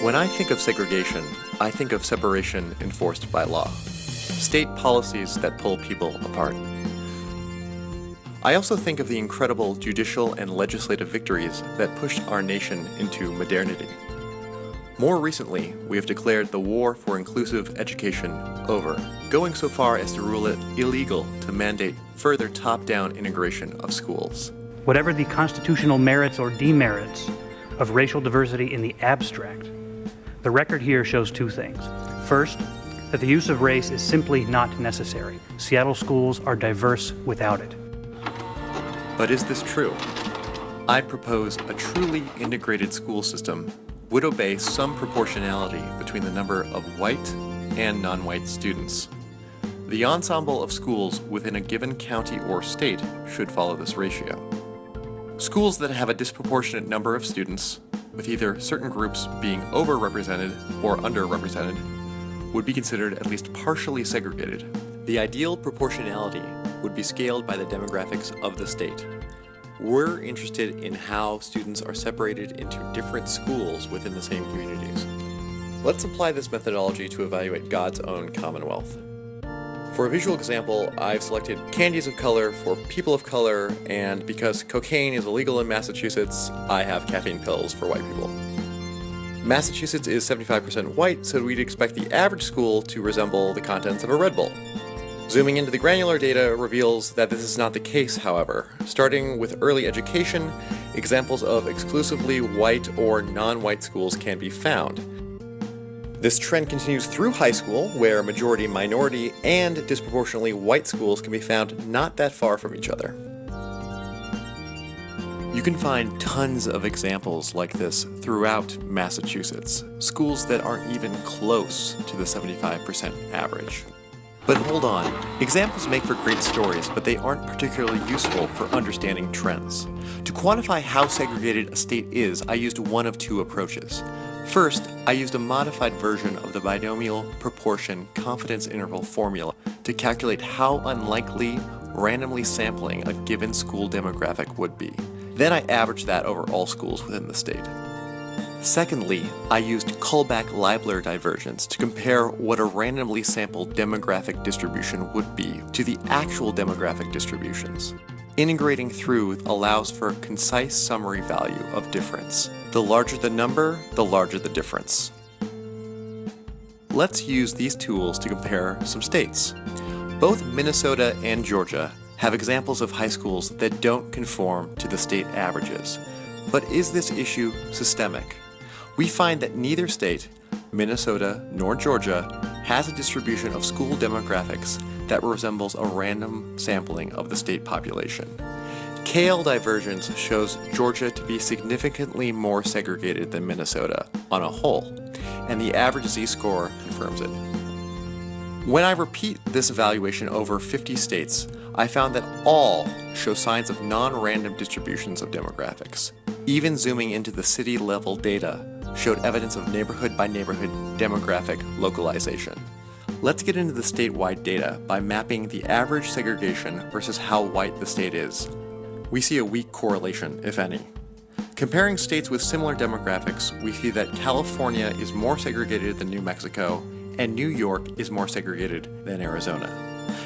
When I think of segregation, I think of separation enforced by law, state policies that pull people apart. I also think of the incredible judicial and legislative victories that pushed our nation into modernity. More recently, we have declared the war for inclusive education over, going so far as to rule it illegal to mandate further top-down integration of schools. Whatever the constitutional merits or demerits of racial diversity in the abstract, the record here shows two things. First, that the use of race is simply not necessary. Seattle schools are diverse without it. But is this true? I propose a truly integrated school system would obey some proportionality between the number of white and non-white students. The ensemble of schools within a given county or state should follow this ratio. Schools that have a disproportionate number of students, with either certain groups being overrepresented or underrepresented, would be considered at least partially segregated. The ideal proportionality would be scaled by the demographics of the state. We're interested in how students are separated into different schools within the same communities. Let's apply this methodology to evaluate God's own commonwealth. For a visual example, I've selected candies of color for people of color, and because cocaine is illegal in Massachusetts, I have caffeine pills for white people. Massachusetts is 75% white, so we'd expect the average school to resemble the contents of a Red Bull. Zooming into the granular data reveals that this is not the case, however. Starting with early education, examples of exclusively white or non-white schools can be found. This trend continues through high school, where majority minority and disproportionately white schools can be found not that far from each other. You can find tons of examples like this throughout Massachusetts, schools that aren't even close to the 75% average. But hold on, examples make for great stories, but they aren't particularly useful for understanding trends. To quantify how segregated a state is, I used one of two approaches. First, I used a modified version of the binomial proportion confidence interval formula to calculate how unlikely randomly sampling a given school demographic would be. Then I averaged that over all schools within the state. Secondly, I used Kullback-Leibler divergence to compare what a randomly sampled demographic distribution would be to the actual demographic distributions. Integrating through allows for a concise summary value of difference. The larger the number, the larger the difference. Let's use these tools to compare some states. Both Minnesota and Georgia have examples of high schools that don't conform to the state averages. But is this issue systemic? We find that neither state, Minnesota nor Georgia, has a distribution of school demographics that resembles a random sampling of the state population. KL divergence shows Georgia to be significantly more segregated than Minnesota on a whole, and the average z-score confirms it. When I repeat this evaluation over 50 states, I found that all show signs of non-random distributions of demographics. Even zooming into the city-level data showed evidence of neighborhood-by-neighborhood demographic localization. Let's get into the statewide data by mapping the average segregation versus how white the state is. We see a weak correlation, if any. Comparing states with similar demographics, we see that California is more segregated than New Mexico, and New York is more segregated than Arizona.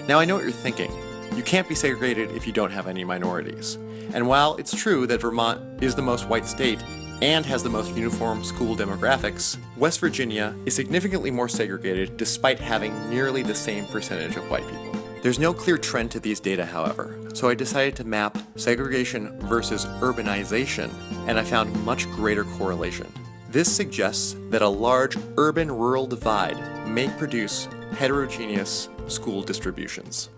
Now I know what you're thinking. You can't be segregated if you don't have any minorities. And while it's true that Vermont is the most white state and has the most uniform school demographics, West Virginia is significantly more segregated despite having nearly the same percentage of white people. There's no clear trend to these data, however, so I decided to map segregation versus urbanization, and I found much greater correlation. This suggests that a large urban-rural divide may produce heterogeneous school distributions.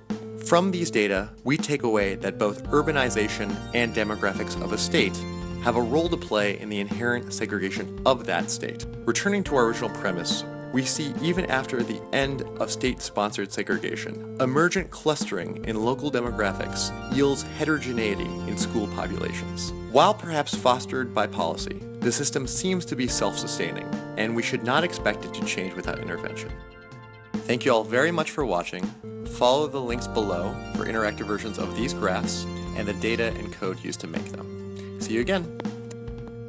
From these data, we take away that both urbanization and demographics of a state have a role to play in the inherent segregation of that state. Returning to our original premise, we see even after the end of state-sponsored segregation, emergent clustering in local demographics yields heterogeneity in school populations. While perhaps fostered by policy, the system seems to be self-sustaining, and we should not expect it to change without intervention. Thank you all very much for watching. Follow the links below for interactive versions of these graphs and the data and code used to make them. See you again.